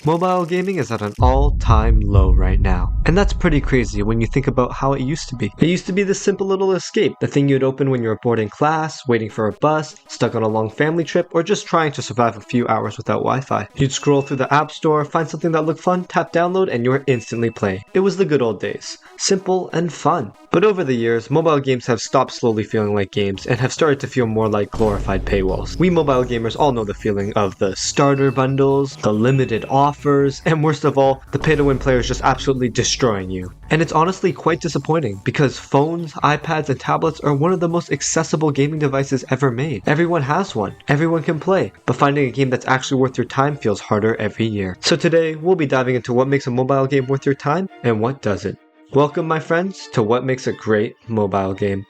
Mobile gaming is at an all-time low right now. And that's pretty crazy when you think about how it used to be. It used to be this simple little escape, the thing you'd open when you were bored in class, waiting for a bus, stuck on a long family trip, or just trying to survive a few hours without Wi-Fi. You'd scroll through the app store, find something that looked fun, tap download, and you were instantly playing. It was the good old days. Simple and fun. But over the years, mobile games have stopped slowly feeling like games and have started to feel more like glorified paywalls. We mobile gamers all know the feeling of the starter bundles, the limited offers, and worst of all, the pay-to-win players just absolutely destroying you. And it's honestly quite disappointing because phones, iPads, and tablets are one of the most accessible gaming devices ever made. Everyone has one, everyone can play, but finding a game that's actually worth your time feels harder every year. So today, we'll be diving into what makes a mobile game worth your time and what doesn't. Welcome, my friends, to what makes a great mobile game.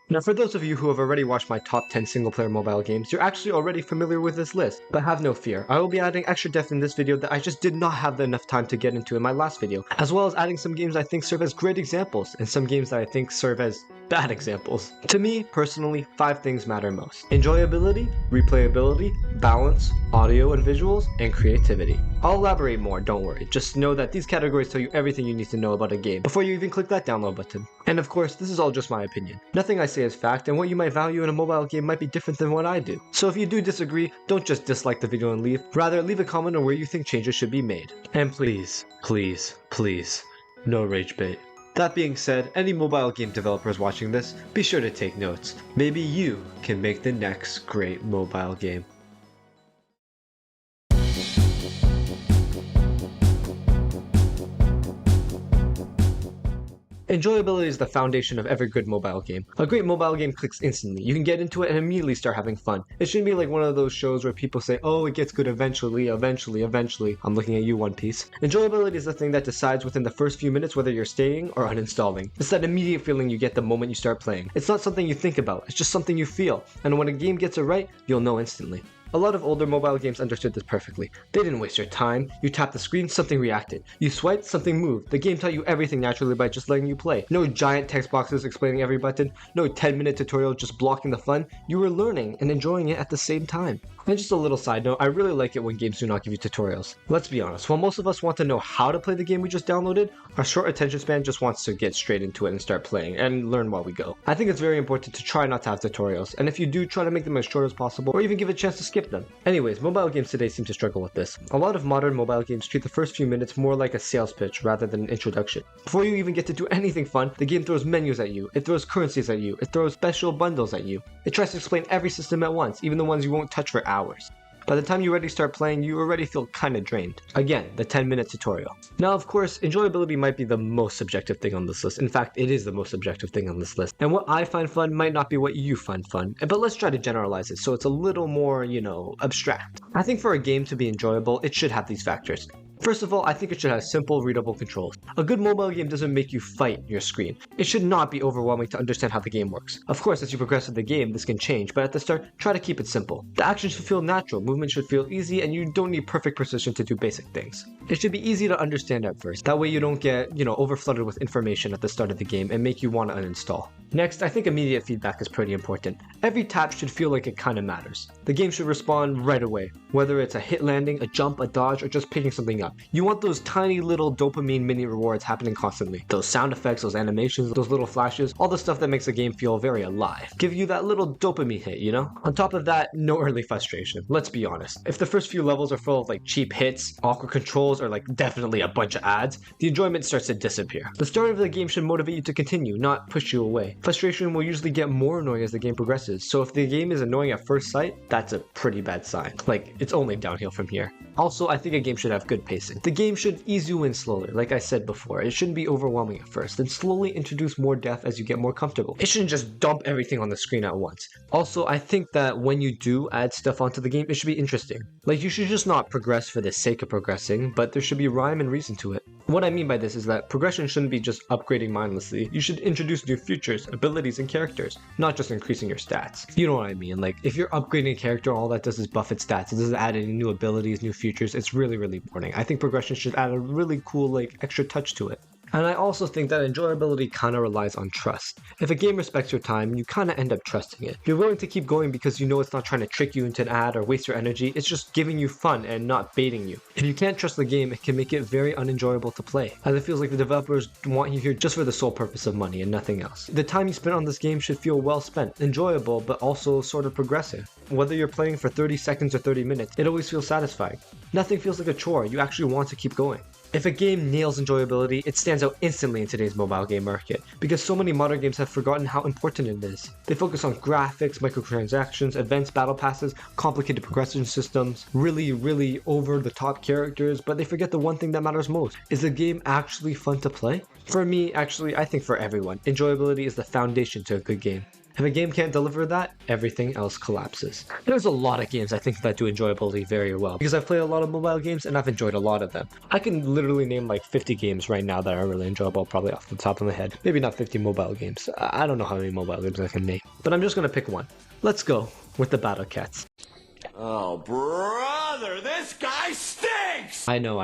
Now, for those of you who have already watched my top 10 single-player mobile games, you're actually already familiar with this list. But have no fear, I will be adding extra depth in this video that I just did not have enough time to get into in my last video, as well as adding some games I think serve as great examples, and some games that I think serve as bad examples. To me, personally, 5 things matter most: enjoyability, replayability, balance, audio and visuals, and creativity. I'll elaborate more, don't worry. Just know that these categories tell you everything you need to know about a game before you even click that download button. And of course, this is all just my opinion. Nothing I say is fact, and what you might value in a mobile game might be different than what I do. So if you do disagree, don't just dislike the video and leave. Rather, leave a comment on where you think changes should be made. And please, no rage bait. That being said, any mobile game developers watching this, be sure to take notes. Maybe you can make the next great mobile game. Enjoyability is the foundation of every good mobile game. A great mobile game clicks instantly. You can get into it and immediately start having fun. It shouldn't be like one of those shows where people say, oh, it gets good eventually. I'm looking at you, One Piece. Enjoyability is the thing that decides within the first few minutes whether you're staying or uninstalling. It's that immediate feeling you get the moment you start playing. It's not something you think about, it's just something you feel. And when a game gets it right, you'll know instantly. A lot of older mobile games understood this perfectly. They didn't waste your time. You tapped the screen, something reacted. You swiped, something moved. The game taught you everything naturally by just letting you play. No giant text boxes explaining every button. No 10-minute tutorial just blocking the fun. You were learning and enjoying it at the same time. And just a little side note, I really like it when games do not give you tutorials. Let's be honest, while most of us want to know how to play the game we just downloaded, our short attention span just wants to get straight into it and start playing, and learn while we go. I think it's very important to try not to have tutorials, and if you do, try to make them as short as possible, or even give a chance to skip them. Anyways, mobile games today seem to struggle with this. A lot of modern mobile games treat the first few minutes more like a sales pitch rather than an introduction. Before you even get to do anything fun, the game throws menus at you, it throws currencies at you, it throws special bundles at you. It tries to explain every system at once, even the ones you won't touch for hours. By the time you already start playing, you already feel kinda drained. Again, the 10-minute tutorial. Now, of course, enjoyability might be the most subjective thing on this list. In fact, it is the most subjective thing on this list. And what I find fun might not be what you find fun. But let's try to generalize it so it's a little more, abstract. I think for a game to be enjoyable, it should have these factors. First of all, I think it should have simple, readable controls. A good mobile game doesn't make you fight your screen. It should not be overwhelming to understand how the game works. Of course, as you progress with the game, this can change, but at the start, try to keep it simple. The action should feel natural, movement should feel easy, and you don't need perfect precision to do basic things. It should be easy to understand at first. That way you don't get, overflooded with information at the start of the game and make you want to uninstall. Next, I think immediate feedback is pretty important. Every tap should feel like it kinda matters. The game should respond right away, whether it's a hit landing, a jump, a dodge, or just picking something up. You want those tiny little dopamine mini rewards happening constantly. Those sound effects, those animations, those little flashes, all the stuff that makes the game feel very alive. Give you that little dopamine hit, On top of that, no early frustration. Let's be honest. If the first few levels are full of cheap hits, awkward controls, or definitely a bunch of ads, the enjoyment starts to disappear. The start of the game should motivate you to continue, not push you away. Frustration will usually get more annoying as the game progresses, so if the game is annoying at first sight, that's a pretty bad sign. It's only downhill from here. Also, I think a game should have good pacing. The game should ease you in slowly, like I said before. It shouldn't be overwhelming at first, then slowly introduce more depth as you get more comfortable. It shouldn't just dump everything on the screen at once. Also, I think that when you do add stuff onto the game, it should be interesting. You should just not progress for the sake of progressing, but there should be rhyme and reason to it. What I mean by this is that progression shouldn't be just upgrading mindlessly. You should introduce new features, abilities, and characters, not just increasing your stats. You know what I mean? Like, if you're upgrading a character, all that does is buff its stats. It doesn't add any new abilities, new features. It's really, really boring. I think progression should add a really cool, like, extra touch to it. And I also think that enjoyability kind of relies on trust. If a game respects your time, you kind of end up trusting it. You're willing to keep going because you know it's not trying to trick you into an ad or waste your energy, it's just giving you fun and not baiting you. If you can't trust the game, it can make it very unenjoyable to play, as it feels like the developers want you here just for the sole purpose of money and nothing else. The time you spend on this game should feel well spent, enjoyable, but also sort of progressive. Whether you're playing for 30 seconds or 30 minutes, it always feels satisfying. Nothing feels like a chore, you actually want to keep going. If a game nails enjoyability, it stands out instantly in today's mobile game market, because so many modern games have forgotten how important it is. They focus on graphics, microtransactions, advanced battle passes, complicated progression systems, really over-the-top characters, but they forget the one thing that matters most. Is the game actually fun to play? For me, actually, I think for everyone, enjoyability is the foundation to a good game. If a game can't deliver that, everything else collapses. There's a lot of games I think that do enjoyability very well, because I've played a lot of mobile games and I've enjoyed a lot of them. I can literally name like 50 games right now that are really enjoyable, probably off the top of my head. Maybe not 50 mobile games. I don't know how many mobile games I can name, but I'm just gonna pick one. Let's go with the Battle Cats. Oh, brother, this guy stinks! I know.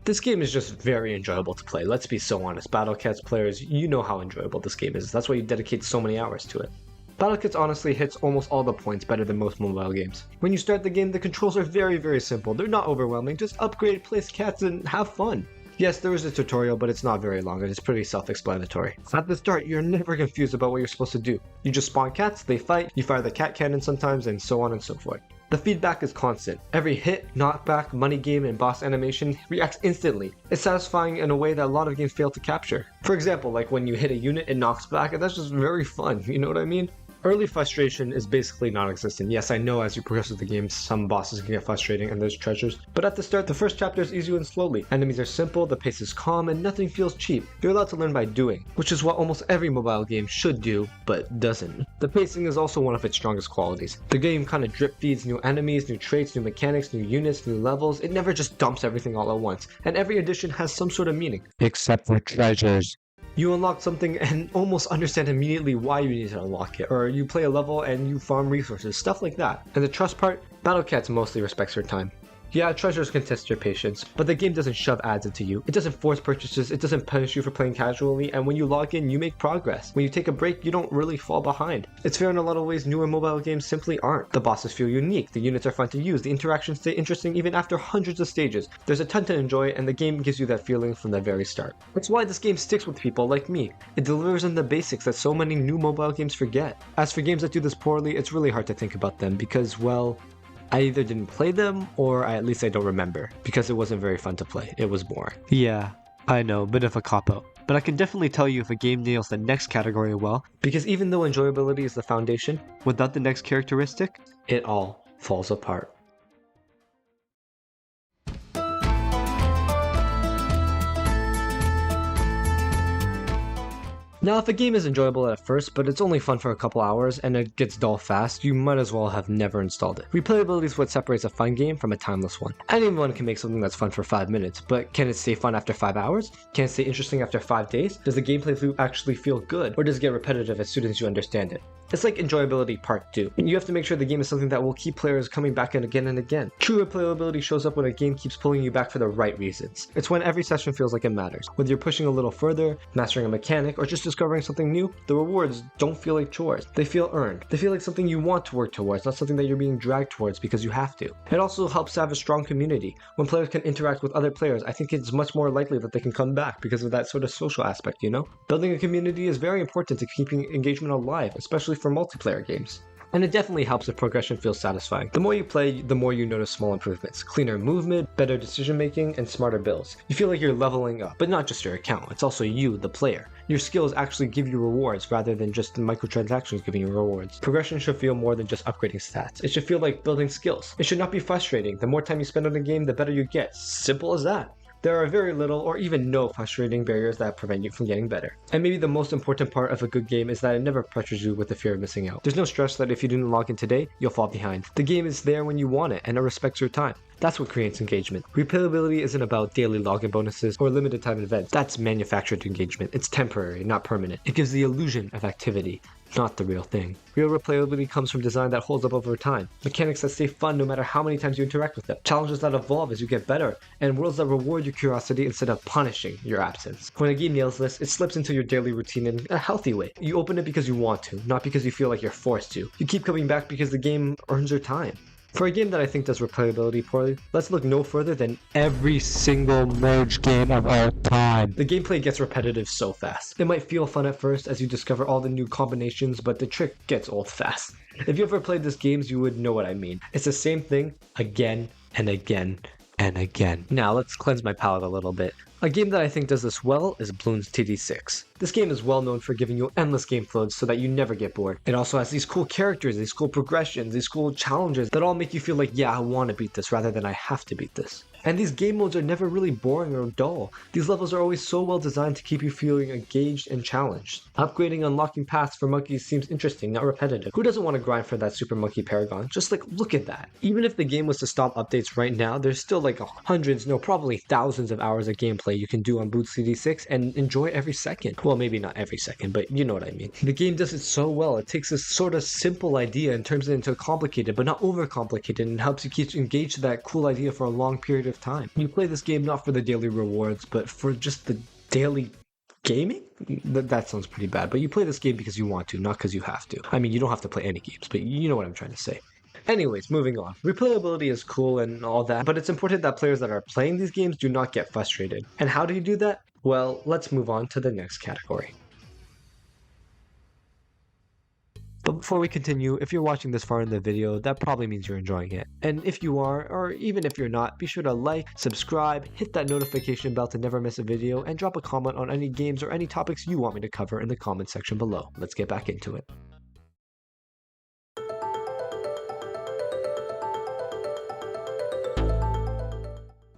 This game is just very enjoyable to play, let's be so honest. Battle Cats players, you know how enjoyable this game is. That's why you dedicate so many hours to it. Battle Cats honestly hits almost all the points better than most mobile games. When you start the game, the controls are very simple. They're not overwhelming, just upgrade, place cats, and have fun. Yes, there is a tutorial, but it's not very long and it's pretty self-explanatory. At the start, you're never confused about what you're supposed to do. You just spawn cats, they fight, you fire the cat cannon sometimes, and so on and so forth. The feedback is constant. Every hit, knockback, money game, and boss animation reacts instantly. It's satisfying in a way that a lot of games fail to capture. For example, like when you hit a unit, it knocks back, and that's just very fun, you know what I mean? Early frustration is basically non-existent. Yes, I know as you progress with the game, some bosses can get frustrating and there's treasures, but at the start, the first chapter is easy and slowly. Enemies are simple, the pace is calm, and nothing feels cheap. You're allowed to learn by doing, which is what almost every mobile game should do, but doesn't. The pacing is also one of its strongest qualities. The game kind of drip feeds new enemies, new traits, new mechanics, new units, new levels. It never just dumps everything all at once, and every addition has some sort of meaning. Except for treasures. You unlock something and almost understand immediately why you need to unlock it, or you play a level and you farm resources, stuff like that. And the trust part, Battle Cats mostly respects your time. Yeah, treasures can test your patience, but the game doesn't shove ads into you. It doesn't force purchases, it doesn't punish you for playing casually, and when you log in, you make progress. When you take a break, you don't really fall behind. It's fair in a lot of ways newer mobile games simply aren't. The bosses feel unique, the units are fun to use, the interactions stay interesting even after hundreds of stages. There's a ton to enjoy, and the game gives you that feeling from the very start. That's why this game sticks with people like me. It delivers on the basics that so many new mobile games forget. As for games that do this poorly, it's really hard to think about them because, well, I either didn't play them, or at least I don't remember, because it wasn't very fun to play. It was boring. Yeah, I know, bit of a cop-out. But I can definitely tell you if a game nails the next category well, because even though enjoyability is the foundation, without the next characteristic, it all falls apart. Now, if a game is enjoyable at first, but it's only fun for a couple hours and it gets dull fast, you might as well have never installed it. Replayability is what separates a fun game from a timeless one. Anyone can make something that's fun for 5 minutes, but can it stay fun after 5 hours? Can it stay interesting after 5 days? Does the gameplay loop actually feel good, or does it get repetitive as soon as you understand it? It's like enjoyability part 2. You have to make sure the game is something that will keep players coming back and again and again. True replayability shows up when a game keeps pulling you back for the right reasons. It's when every session feels like it matters. Whether you're pushing a little further, mastering a mechanic, or just discovering something new, the rewards don't feel like chores. They feel earned. They feel like something you want to work towards, not something that you're being dragged towards because you have to. It also helps to have a strong community. When players can interact with other players, I think it's much more likely that they can come back because of that sort of social aspect, you know? Building a community is very important to keeping engagement alive, especially for multiplayer games. And it definitely helps if progression feels satisfying. The more you play, the more you notice small improvements. Cleaner movement, better decision making, and smarter builds. You feel like you're leveling up, but not just your account, it's also you, the player. Your skills actually give you rewards rather than just the microtransactions giving you rewards. Progression should feel more than just upgrading stats. It should feel like building skills. It should not be frustrating. The more time you spend on a game, the better you get. Simple as that. There are very little or even no frustrating barriers that prevent you from getting better. And maybe the most important part of a good game is that it never pressures you with the fear of missing out. There's no stress that if you didn't log in today, you'll fall behind. The game is there when you want it and it respects your time. That's what creates engagement. Replayability isn't about daily login bonuses or limited time events. That's manufactured engagement. It's temporary, not permanent. It gives the illusion of activity, not the real thing. Real replayability comes from design that holds up over time, mechanics that stay fun no matter how many times you interact with them, challenges that evolve as you get better, and worlds that reward your curiosity instead of punishing your absence. When a game nails this, it slips into your daily routine in a healthy way. You open it because you want to, not because you feel like you're forced to. You keep coming back because the game earns your time. For a game that I think does replayability poorly, let's look no further than every single merge game of all time. The gameplay gets repetitive so fast. It might feel fun at first as you discover all the new combinations, but the trick gets old fast. If you ever played these games, you would know what I mean. It's the same thing again and again and again. Now let's cleanse my palate a little bit. A game that I think does this well is Bloons TD6. This game is well known for giving you endless game flows so that you never get bored. It also has these cool characters, these cool progressions, these cool challenges that all make you feel like, yeah, I want to beat this rather than I have to beat this. And these game modes are never really boring or dull. These levels are always so well designed to keep you feeling engaged and challenged. Upgrading and unlocking paths for monkeys seems interesting, not repetitive. Who doesn't want to grind for that Super Monkey Paragon? Just like, look at that. Even if the game was to stop updates right now, there's still like hundreds, no, probably thousands of hours of gameplay you can do on Bloons TD6 and enjoy every second. Well, maybe not every second, but you know what I mean. The game does it so well. It takes this sort of simple idea and turns it into a complicated, but not overcomplicated, and helps you keep engaged to that cool idea for a long period of time. You play this game not for the daily rewards, but for just the daily gaming? That sounds pretty bad, but you play this game because you want to, not because you have to. I mean, you don't have to play any games, but you know what I'm trying to say. Anyways, moving on. Replayability is cool and all that, but it's important that players that are playing these games do not get frustrated. And how do you do that? Well, let's move on to the next category. But before we continue, if you're watching this far in the video, that probably means you're enjoying it. And if you are, or even if you're not, be sure to like, subscribe, hit that notification bell to never miss a video, and drop a comment on any games or any topics you want me to cover in the comment section below. Let's get back into it.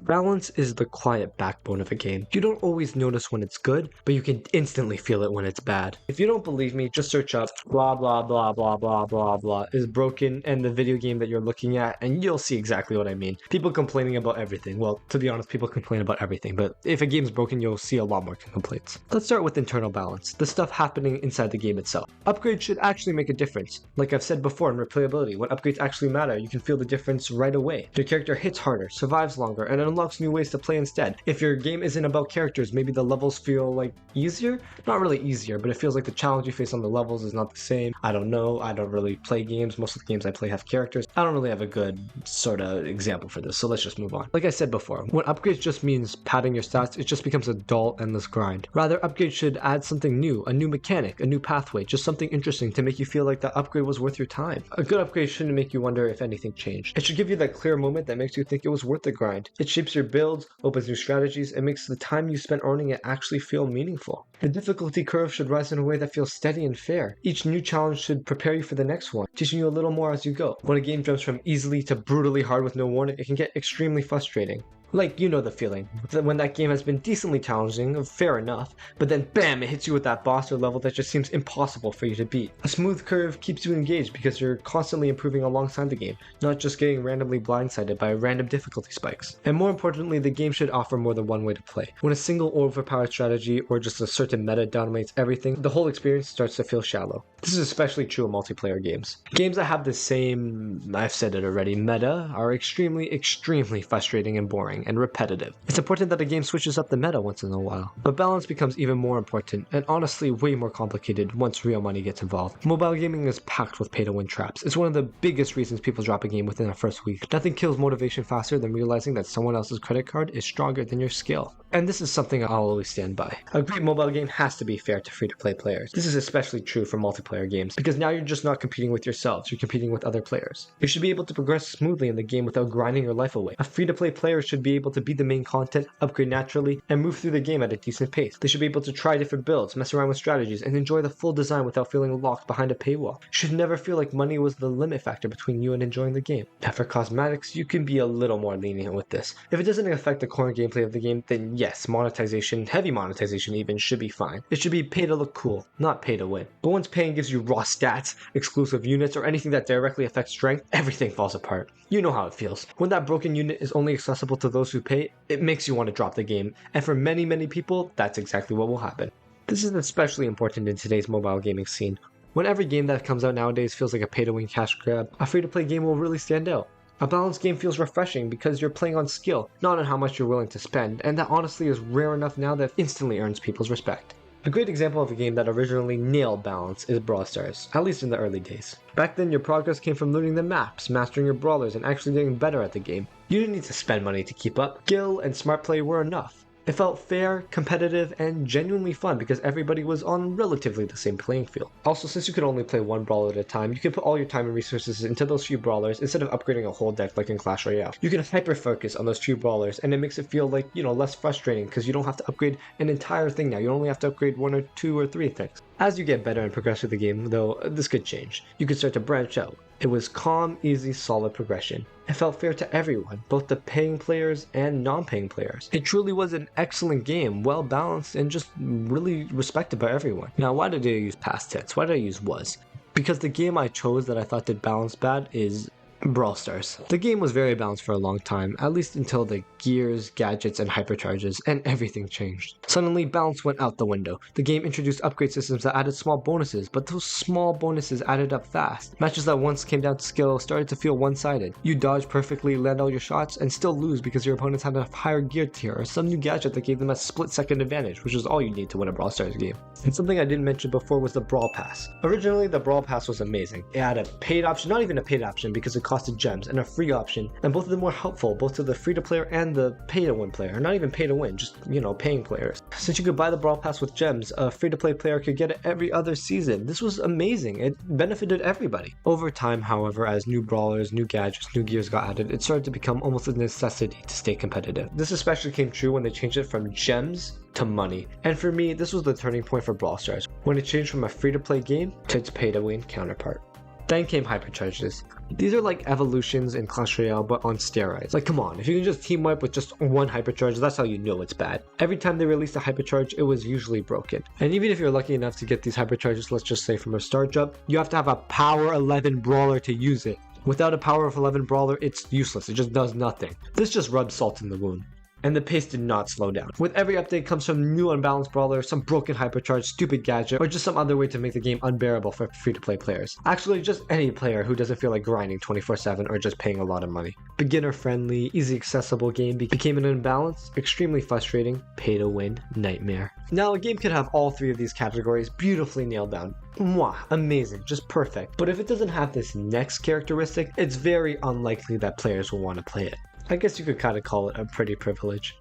Balance is the quiet backbone of a game. You don't always notice when it's good, but you can instantly feel it when it's bad. If you don't believe me, just search up blah blah blah blah blah blah blah is broken and the video game that you're looking at, and you'll see exactly what I mean. People complaining about everything. Well, to be honest, people complain about everything, but if a game's broken, you'll see a lot more complaints. Let's start with internal balance, the stuff happening inside the game itself. Upgrades should actually make a difference. Like I've said before in replayability, when upgrades actually matter, you can feel the difference right away. Your character hits harder, survives longer, and unlocks new ways to play instead. If your game isn't about characters, maybe the levels feel like easier? Not really easier, but it feels like the challenge you face on the levels is not the same. I don't know. I don't really play games. Most of the games I play have characters. I don't really have a good sort of example for this, so let's just move on. Like I said before, when upgrades just means padding your stats, it just becomes a dull, endless grind. Rather, upgrades should add something new, a new mechanic, a new pathway, just something interesting to make you feel like the upgrade was worth your time. A good upgrade shouldn't make you wonder if anything changed. It should give you that clear moment that makes you think it was worth the grind. It shapes your builds, opens new strategies, and makes the time you spent earning it actually feel meaningful. The difficulty curve should rise in a way that feels steady and fair. Each new challenge should prepare you for the next one, teaching you a little more as you go. When a game jumps from easily to brutally hard with no warning, it can get extremely frustrating. Like, you know the feeling, when that game has been decently challenging, fair enough, but then bam, it hits you with that boss or level that just seems impossible for you to beat. A smooth curve keeps you engaged because you're constantly improving alongside the game, not just getting randomly blindsided by random difficulty spikes. And more importantly, the game should offer more than one way to play. When a single overpowered strategy or just a certain meta dominates everything, the whole experience starts to feel shallow. This is especially true in multiplayer games. Games that have the same, I've said it already, meta are extremely frustrating and boring and repetitive. It's important that a game switches up the meta once in a while, but balance becomes even more important and honestly way more complicated once real money gets involved. Mobile gaming is packed with pay-to-win traps. It's one of the biggest reasons people drop a game within the first week. Nothing kills motivation faster than realizing that someone else's credit card is stronger than your skill. And this is something I'll always stand by. A great mobile game has to be fair to free-to-play players. This is especially true for multiplayer games, because now you're just not competing with yourselves, you're competing with other players. You should be able to progress smoothly in the game without grinding your life away. A free-to-play player should be able to beat the main content, upgrade naturally, and move through the game at a decent pace. They should be able to try different builds, mess around with strategies, and enjoy the full design without feeling locked behind a paywall. You should never feel like money was the limit factor between you and enjoying the game. Now for cosmetics, you can be a little more lenient with this. If it doesn't affect the core gameplay of the game, then yes, monetization, heavy monetization even, should be fine. It should be pay to look cool, not pay to win. But once paying gives you raw stats, exclusive units, or anything that directly affects strength, everything falls apart. You know how it feels. When that broken unit is only accessible to those who pay, it makes you want to drop the game, and for many people, that's exactly what will happen. This is especially important in today's mobile gaming scene. When every game that comes out nowadays feels like a pay-to-win cash grab, a free-to-play game will really stand out. A balanced game feels refreshing because you're playing on skill, not on how much you're willing to spend, and that honestly is rare enough now that instantly earns people's respect. A great example of a game that originally nailed balance is Brawl Stars, at least in the early days. Back then, your progress came from learning the maps, mastering your brawlers, and actually getting better at the game. You didn't need to spend money to keep up. Skill and smart play were enough. It felt fair, competitive, and genuinely fun because everybody was on relatively the same playing field. Also, since you could only play one brawler at a time, you could put all your time and resources into those few brawlers instead of upgrading a whole deck like in Clash Royale. You can hyper-focus on those few brawlers, and it makes it feel like, less frustrating because you don't have to upgrade an entire thing now. You only have to upgrade 1 or 2 or 3 things. As you get better and progress through the game, though, this could change. You could start to branch out. It was calm, easy, solid progression. It felt fair to everyone, both the paying players and non-paying players. It truly was an excellent game, well balanced, and just really respected by everyone. Now, why did I use past tense? Why did I use was? Because the game I chose that I thought did balance bad is Brawl Stars. The game was very balanced for a long time, at least until the gears, gadgets, and hypercharges, and everything changed. Suddenly, balance went out the window. The game introduced upgrade systems that added small bonuses, but those small bonuses added up fast. Matches that once came down to skill started to feel one-sided. You dodge perfectly, land all your shots, and still lose because your opponents had a higher gear tier or some new gadget that gave them a split-second advantage, which is all you need to win a Brawl Stars game. And something I didn't mention before was the Brawl Pass. Originally, the Brawl Pass was amazing. It had a paid option, not even a paid option because it costed gems, and a free option, and both of them were helpful both to the free-to-player and the pay-to-win player. Not even pay-to-win, just, paying players. Since you could buy the Brawl Pass with gems, a free-to-play player could get it every other season. This was amazing. It benefited everybody. Over time, however, as new brawlers, new gadgets, new gears got added, it started to become almost a necessity to stay competitive. This especially came true when they changed it from gems to money. And for me, this was the turning point for Brawl Stars, when it changed from a free-to-play game to its pay-to-win counterpart. Then came hypercharges. These are like evolutions in Clash Royale but on steroids. Like, come on, if you can just team wipe with just one hypercharge, that's how you know it's bad. Every time they released a hypercharge, it was usually broken. And even if you're lucky enough to get these hypercharges, let's just say from a start jump, you have to have a power 11 brawler to use it. Without a power of 11 brawler, it's useless. It just does nothing. This just rubs salt in the wound. And the pace did not slow down. With every update comes some new unbalanced brawler, some broken hypercharge, stupid gadget, or just some other way to make the game unbearable for free-to-play players. Actually, just any player who doesn't feel like grinding 24/7 or just paying a lot of money. Beginner-friendly, easy accessible game became an unbalanced, extremely frustrating, pay-to-win nightmare. Now, a game could have all 3 of these categories beautifully nailed down. Mwah, amazing, just perfect. But if it doesn't have this next characteristic, it's very unlikely that players will want to play it. I guess you could kind of call it a pretty privilege.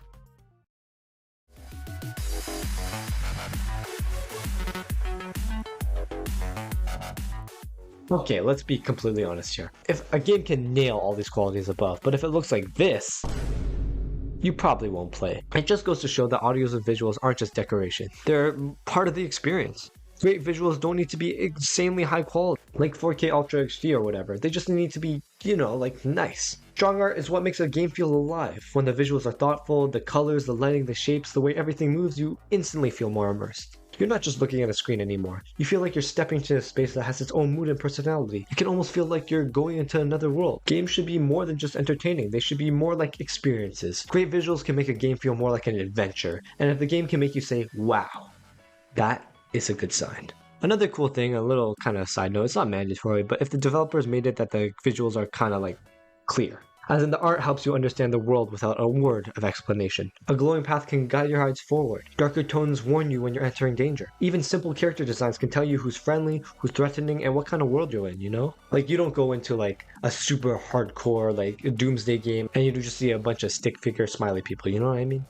Okay, let's be completely honest here. If a game can nail all these qualities above, but if it looks like this, you probably won't play it. It just goes to show that audios and visuals aren't just decoration. They're part of the experience. Great visuals don't need to be insanely high quality, like 4K Ultra HD or whatever. They just need to be, nice. Strong art is what makes a game feel alive. When the visuals are thoughtful, the colors, the lighting, the shapes, the way everything moves, you instantly feel more immersed. You're not just looking at a screen anymore. You feel like you're stepping into a space that has its own mood and personality. It can almost feel like you're going into another world. Games should be more than just entertaining. They should be more like experiences. Great visuals can make a game feel more like an adventure. And if the game can make you say, wow, that is a good sign. Another cool thing, a little kind of side note, it's not mandatory, but if the developers made it that the visuals are kind of like clear. As in, the art helps you understand the world without a word of explanation. A glowing path can guide your hides forward. Darker tones warn you when you're entering danger. Even simple character designs can tell you who's friendly, who's threatening, and what kind of world you're in, Like, you don't go into like a super hardcore like doomsday game and you just see a bunch of stick figure smiley people, you know what I mean?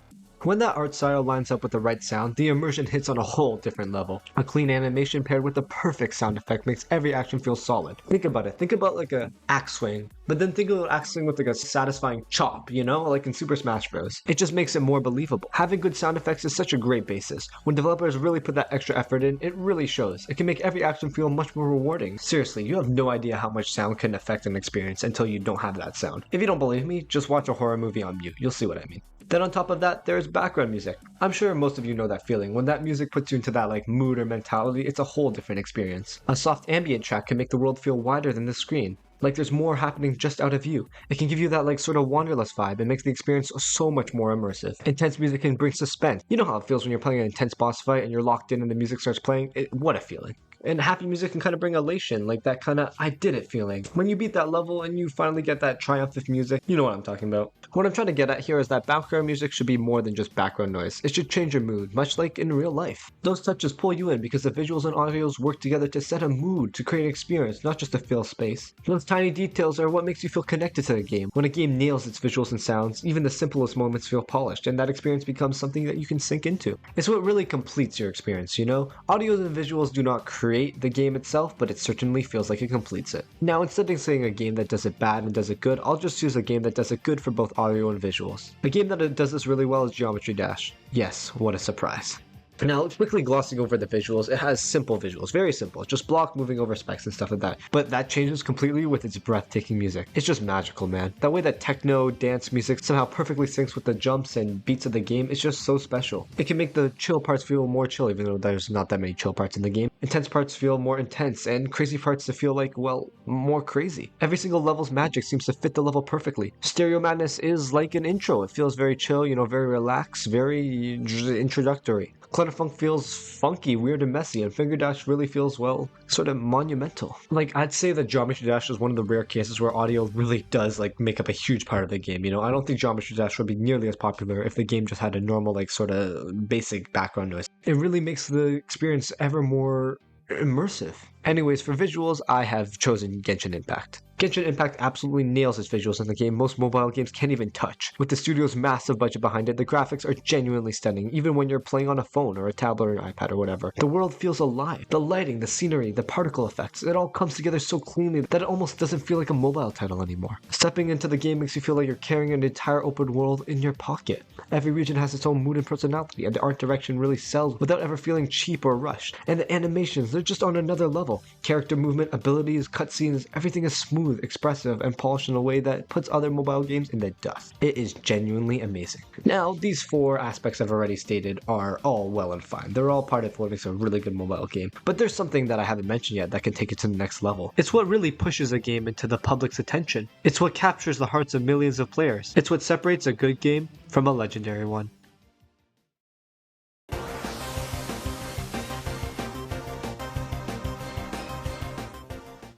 When that art style lines up with the right sound, the immersion hits on a whole different level. A clean animation paired with the perfect sound effect makes every action feel solid. Think about it. Think about like a axe swing, but then think of an axe swing with like a satisfying chop, you know, like in Super Smash Bros. It just makes it more believable. Having good sound effects is such a great basis. When developers really put that extra effort in, it really shows. It can make every action feel much more rewarding. Seriously, you have no idea how much sound can affect an experience until you don't have that sound. If you don't believe me, just watch a horror movie on mute. You'll see what I mean. Then on top of that, there's background music. I'm sure most of you know that feeling. When that music puts you into that like mood or mentality, it's a whole different experience. A soft ambient track can make the world feel wider than the screen. Like there's more happening just out of view. It can give you that like sort of wanderlust vibe and makes the experience so much more immersive. Intense music can bring suspense. You know how it feels when you're playing an intense boss fight and you're locked in and the music starts playing? What a feeling. And happy music can kind of bring elation, like that kind of I did it feeling. When you beat that level and you finally get that triumphant music, you know what I'm talking about. What I'm trying to get at here is that background music should be more than just background noise. It should change your mood, much like in real life. Those touches pull you in because the visuals and audios work together to set a mood, to create an experience, not just to fill space. Those tiny details are what makes you feel connected to the game. When a game nails its visuals and sounds, even the simplest moments feel polished, and that experience becomes something that you can sink into. It's what really completes your experience, you know? Audios and visuals do not create the game itself, but it certainly feels like it completes it. Now, instead of saying a game that does it bad and does it good, I'll just use a game that does it good for both audio and visuals. A game that does this really well is Geometry Dash. Yes, what a surprise. Now, quickly glossing over the visuals, it has simple visuals, very simple, just block moving over specs and stuff like that. But that changes completely with its breathtaking music. It's just magical, man. That way that techno dance music somehow perfectly syncs with the jumps and beats of the game is just so special. It can make the chill parts feel more chill, even though there's not that many chill parts in the game. Intense parts feel more intense, and crazy parts to feel like, well, more crazy. Every single level's magic seems to fit the level perfectly. Stereo Madness is like an intro. It feels very chill, you know, very relaxed, very introductory. Clutterfunk feels funky, weird, and messy, and Finger Dash really feels, well, sort of monumental. Like, I'd say that Geometry Dash is one of the rare cases where audio really does, like, make up a huge part of the game, you know? I don't think Geometry Dash would be nearly as popular if the game just had a normal, like, sort of basic background noise. It really makes the experience ever more immersive. Anyways, for visuals, I have chosen Genshin Impact. Genshin Impact absolutely nails its visuals in the game most mobile games can't even touch. With the studio's massive budget behind it, the graphics are genuinely stunning, even when you're playing on a phone or a tablet or an iPad or whatever. The world feels alive. The lighting, the scenery, the particle effects, it all comes together so cleanly that it almost doesn't feel like a mobile title anymore. Stepping into the game makes you feel like you're carrying an entire open world in your pocket. Every region has its own mood and personality, and the art direction really sells without ever feeling cheap or rushed. And the animations, they're just on another level. Character movement, abilities, cutscenes, everything is smooth, expressive, and polished in a way that puts other mobile games in the dust. It is genuinely amazing. Now, these four aspects I've already stated are all well and fine. They're all part of what makes a really good mobile game. But there's something that I haven't mentioned yet that can take it to the next level. It's what really pushes a game into the public's attention. It's what captures the hearts of millions of players. It's what separates a good game from a legendary one.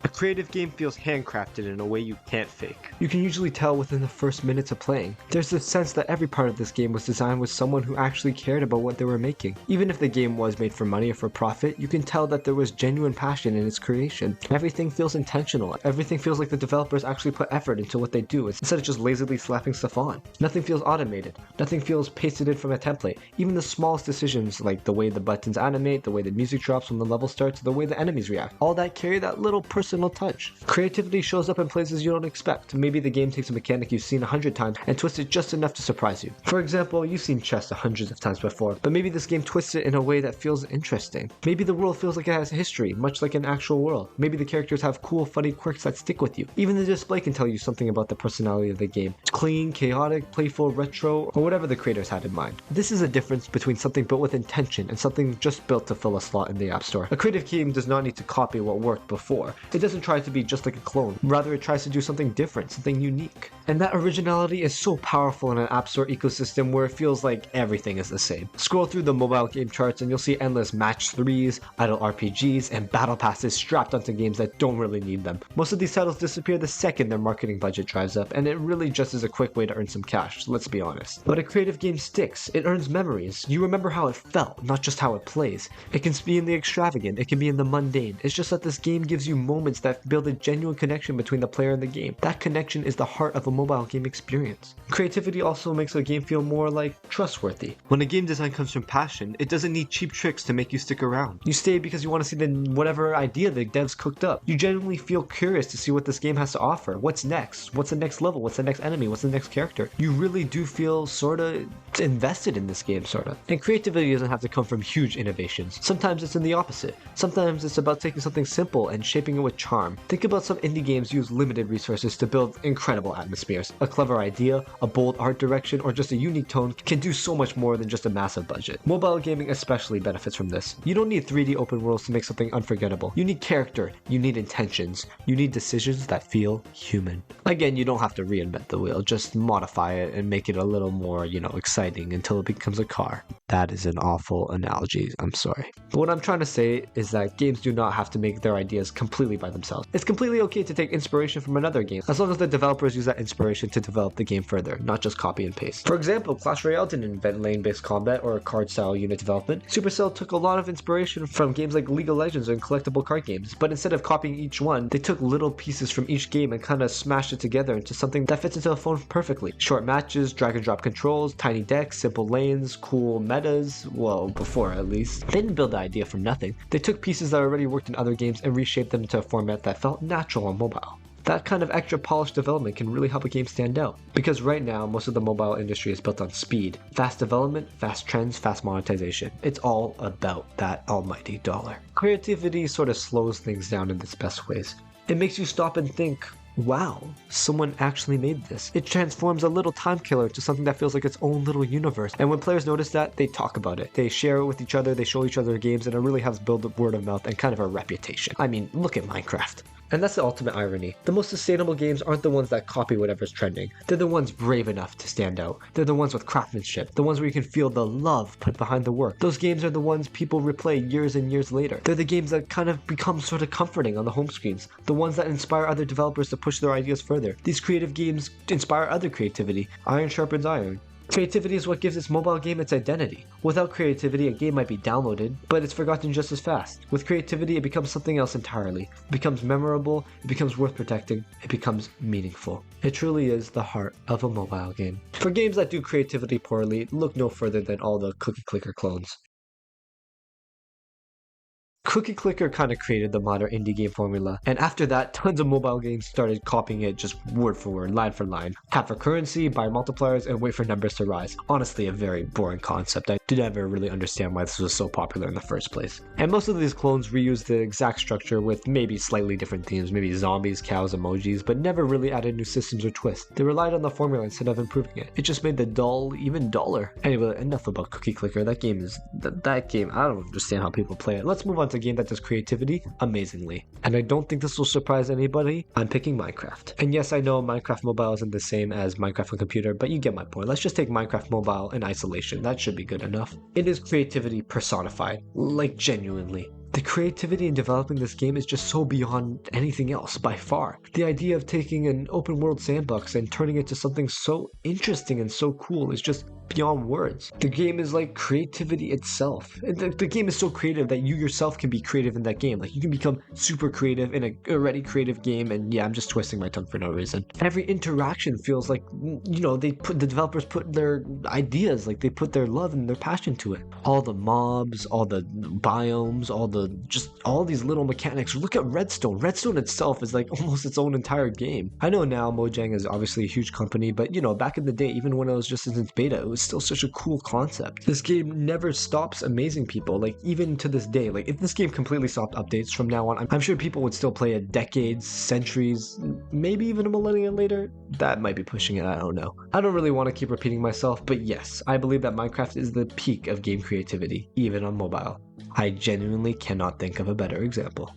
A creative game feels handcrafted in a way you can't fake. You can usually tell within the first minutes of playing. There's this sense that every part of this game was designed with someone who actually cared about what they were making. Even if the game was made for money or for profit, you can tell that there was genuine passion in its creation. Everything feels intentional. Everything feels like the developers actually put effort into what they do instead of just lazily slapping stuff on. Nothing feels automated. Nothing feels pasted in from a template. Even the smallest decisions, like the way the buttons animate, the way the music drops when the level starts, the way the enemies react, all that carry that little personal touch. Creativity shows up in places you don't expect. Maybe the game takes a mechanic you've seen 100 times and twists it just enough to surprise you. For example, you've seen chess hundreds of times before, but maybe this game twists it in a way that feels interesting. Maybe the world feels like it has history, much like an actual world. Maybe the characters have cool, funny quirks that stick with you. Even the display can tell you something about the personality of the game. It's clean, chaotic, playful, retro, or whatever the creators had in mind. This is a difference between something built with intention and something just built to fill a slot in the App Store. A creative game does not need to copy what worked before. It doesn't try to be just like a clone. Rather, it tries to do something different, something unique. And that originality is so powerful in an App Store ecosystem where it feels like everything is the same. Scroll through the mobile game charts and you'll see endless match 3s, idle RPGs, and battle passes strapped onto games that don't really need them. Most of these titles disappear the second their marketing budget dries up, and it really just is a quick way to earn some cash, let's be honest. But a creative game sticks. It earns memories. You remember how it felt, not just how it plays. It can be in the extravagant, it can be in the mundane. It's just that this game gives you moments that that build a genuine connection between the player and the game. That connection is the heart of a mobile game experience. Creativity also makes a game feel more like trustworthy. When a game design comes from passion, it doesn't need cheap tricks to make you stick around. You stay because you want to see whatever idea the devs cooked up. You genuinely feel curious to see what this game has to offer. What's next? What's the next level? What's the next enemy? What's the next character? You really do feel sort of invested in this game, sort of. And creativity doesn't have to come from huge innovations. Sometimes it's in the opposite. Sometimes it's about taking something simple and shaping it with charm. Think about some indie games use limited resources to build incredible atmospheres. A clever idea, a bold art direction, or just a unique tone can do so much more than just a massive budget. Mobile gaming especially benefits from this. You don't need 3D open worlds to make something unforgettable. You need character, you need intentions, you need decisions that feel human. Again, you don't have to reinvent the wheel, just modify it and make it a little more, exciting until it becomes a car. That is an awful analogy, I'm sorry. But what I'm trying to say is that games do not have to make their ideas completely by themselves. It's completely okay to take inspiration from another game, as long as the developers use that inspiration to develop the game further, not just copy and paste. For example, Clash Royale didn't invent lane-based combat or card-style unit development. Supercell took a lot of inspiration from games like League of Legends and collectible card games, but instead of copying each one, they took little pieces from each game and kind of smashed it together into something that fits into a phone perfectly. Short matches, drag and drop controls, tiny decks, simple lanes, cool metas, well, before at least. They didn't build the idea from nothing. They took pieces that already worked in other games and reshaped them into a format that felt natural on mobile. That kind of extra polished development can really help a game stand out. Because right now, most of the mobile industry is built on speed. Fast development, fast trends, fast monetization. It's all about that almighty dollar. Creativity sort of slows things down in its best ways. It makes you stop and think, wow, someone actually made this. It transforms a little time killer to something that feels like its own little universe. And when players notice that, they talk about it. They share it with each other, they show each other games, and it really helps build a word of mouth and kind of a reputation. I mean, look at Minecraft. And that's the ultimate irony. The most sustainable games aren't the ones that copy whatever's trending. They're the ones brave enough to stand out. They're the ones with craftsmanship. The ones where you can feel the love put behind the work. Those games are the ones people replay years and years later. They're the games that kind of become sort of comforting on the home screens. The ones that inspire other developers to push their ideas further. These creative games inspire other creativity. Iron sharpens iron. Creativity is what gives this mobile game its identity. Without creativity, a game might be downloaded, but it's forgotten just as fast. With creativity, it becomes something else entirely. It becomes memorable, it becomes worth protecting, it becomes meaningful. It truly is the heart of a mobile game. For games that do creativity poorly, look no further than all the cookie clicker clones. Cookie Clicker kind of created the modern indie game formula, and after that, tons of mobile games started copying it just word for word, line for line. Tap for currency, buy multipliers, and wait for numbers to rise. Honestly, a very boring concept. I did never really understand why this was so popular in the first place. And most of these clones reused the exact structure with maybe slightly different themes, maybe zombies, cows, emojis, but never really added new systems or twists. They relied on the formula instead of improving it. It just made the dull even duller. Anyway, enough about Cookie Clicker. That game, I don't understand how people play it. Let's move on to a game that does creativity amazingly. And I don't think this will surprise anybody. I'm picking Minecraft. And yes, I know Minecraft Mobile isn't the same as Minecraft on computer, but you get my point. Let's just take Minecraft Mobile in isolation. That should be good enough. It is creativity personified. Like, genuinely. The creativity in developing this game is just so beyond anything else, by far. The idea of taking an open world sandbox and turning it to something so interesting and so cool is just beyond words. The game is like creativity itself. The game is so creative that you yourself can be creative in that game. Like, you can become super creative in a already creative game, and yeah, I'm just twisting my tongue for no reason. Every interaction feels like, the developers put their ideas, like they put their love and their passion to it. All the mobs, all the biomes, all these little mechanics. Look at Redstone. Redstone itself is like almost its own entire game. I know now Mojang is obviously a huge company, but back in the day, even when it was just in its beta, it was still such a cool concept. This game never stops amazing people, like even to this day. Like, if this game completely stopped updates from now on, I'm sure people would still play it decades, centuries, maybe even a millennia later. That might be pushing it, I don't know. I don't really want to keep repeating myself, but yes, I believe that Minecraft is the peak of game creativity, even on mobile. I genuinely cannot think of a better example.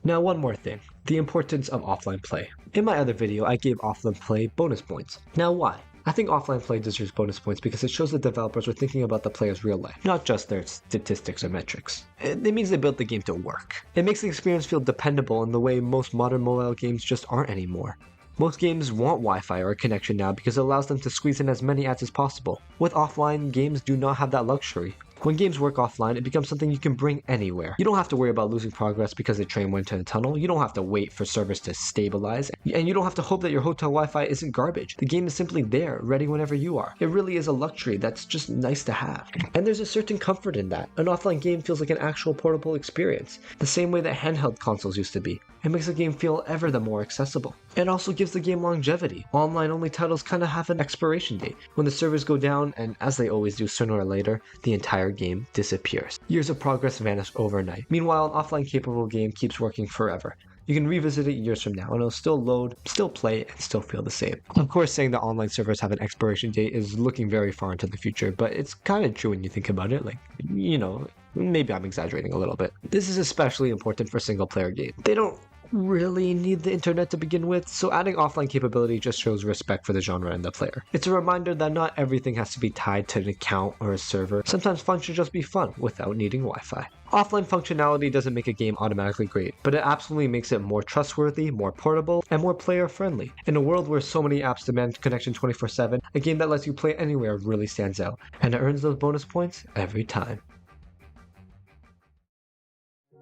Now, one more thing, the importance of offline play. In my other video, I gave offline play bonus points. Now, why? I think offline play deserves bonus points because it shows that developers were thinking about the player's real life, not just their statistics or metrics. It means they built the game to work. It makes the experience feel dependable in the way most modern mobile games just aren't anymore. Most games want Wi-Fi or a connection now because it allows them to squeeze in as many ads as possible. With offline, games do not have that luxury. When games work offline, it becomes something you can bring anywhere. You don't have to worry about losing progress because a train went into a tunnel, you don't have to wait for servers to stabilize, and you don't have to hope that your hotel Wi-Fi isn't garbage. The game is simply there, ready whenever you are. It really is a luxury that's just nice to have. And there's a certain comfort in that. An offline game feels like an actual portable experience, the same way that handheld consoles used to be. It makes the game feel ever the more accessible. It also gives the game longevity. Online-only titles kind of have an expiration date. When the servers go down, and as they always do sooner or later, the entire game disappears. Years of progress vanish overnight. Meanwhile, an offline-capable game keeps working forever. You can revisit it years from now, and it'll still load, still play, and still feel the same. Of course, saying that online servers have an expiration date is looking very far into the future, but it's kind of true when you think about it. Like, you know, maybe I'm exaggerating a little bit. This is especially important for single-player games. They don't really need the internet to begin with, so adding offline capability just shows respect for the genre and the player. It's a reminder that not everything has to be tied to an account or a server. Sometimes fun should just be fun without needing Wi-Fi. Offline functionality doesn't make a game automatically great, but it absolutely makes it more trustworthy, more portable, and more player-friendly. In a world where so many apps demand connection 24/7, a game that lets you play anywhere really stands out, and it earns those bonus points every time.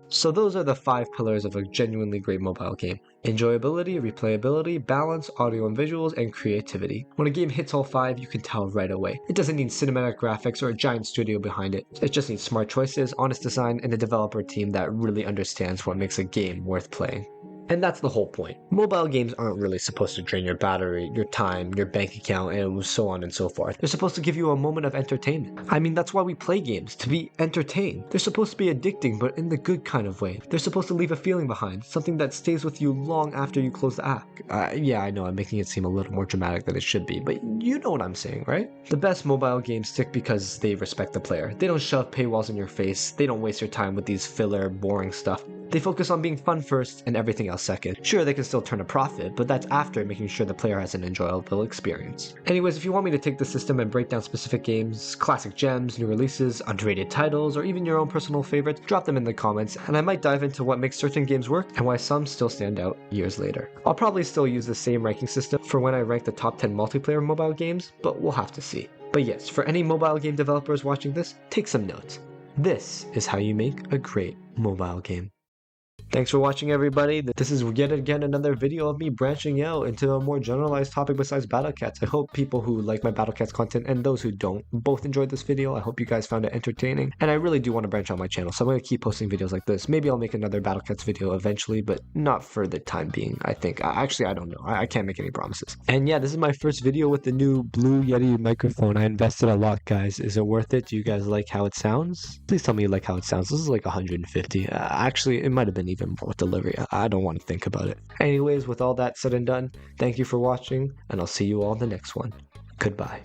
So those are the 5 pillars of a genuinely great mobile game. Enjoyability, replayability, balance, audio and visuals, and creativity. When a game hits all 5, you can tell right away. It doesn't need cinematic graphics or a giant studio behind it. It just needs smart choices, honest design, and a developer team that really understands what makes a game worth playing. And that's the whole point. Mobile games aren't really supposed to drain your battery, your time, your bank account, and so on and so forth. They're supposed to give you a moment of entertainment. I mean, that's why we play games, to be entertained. They're supposed to be addicting, but in the good kind of way. They're supposed to leave a feeling behind, something that stays with you long after you close the app. Yeah, I know I'm making it seem a little more dramatic than it should be, but you know what I'm saying, right? The best mobile games stick because they respect the player. They don't shove paywalls in your face. They don't waste your time with these filler, boring stuff. They focus on being fun first and everything else second. Sure, they can still turn a profit, but that's after making sure the player has an enjoyable experience. Anyways, if you want me to take the system and break down specific games, classic gems, new releases, underrated titles, or even your own personal favorites, drop them in the comments, and I might dive into what makes certain games work and why some still stand out years later. I'll probably still use the same ranking system for when I rank the top 10 multiplayer mobile games, but we'll have to see. But yes, for any mobile game developers watching this, take some notes. This is how you make a great mobile game. Thanks for watching, everybody. This is yet again another video of me branching out into a more generalized topic besides Battle Cats. I hope people who like my Battle Cats content and those who don't both enjoyed this video. I hope you guys found it entertaining. And I really do want to branch out my channel, so I'm going to keep posting videos like this. Maybe I'll make another Battle Cats video eventually, but not for the time being, I think. Actually, I don't know. I can't make any promises. And yeah, this is my first video with the new Blue Yeti microphone. I invested a lot, guys. Is it worth it? Do you guys like how it sounds? Please tell me you like how it sounds. This is like 150. Actually, it might have been even more with delivery. I don't want to think about it. Anyways, with all that said and done, thank you for watching, and I'll see you all in the next one. Goodbye.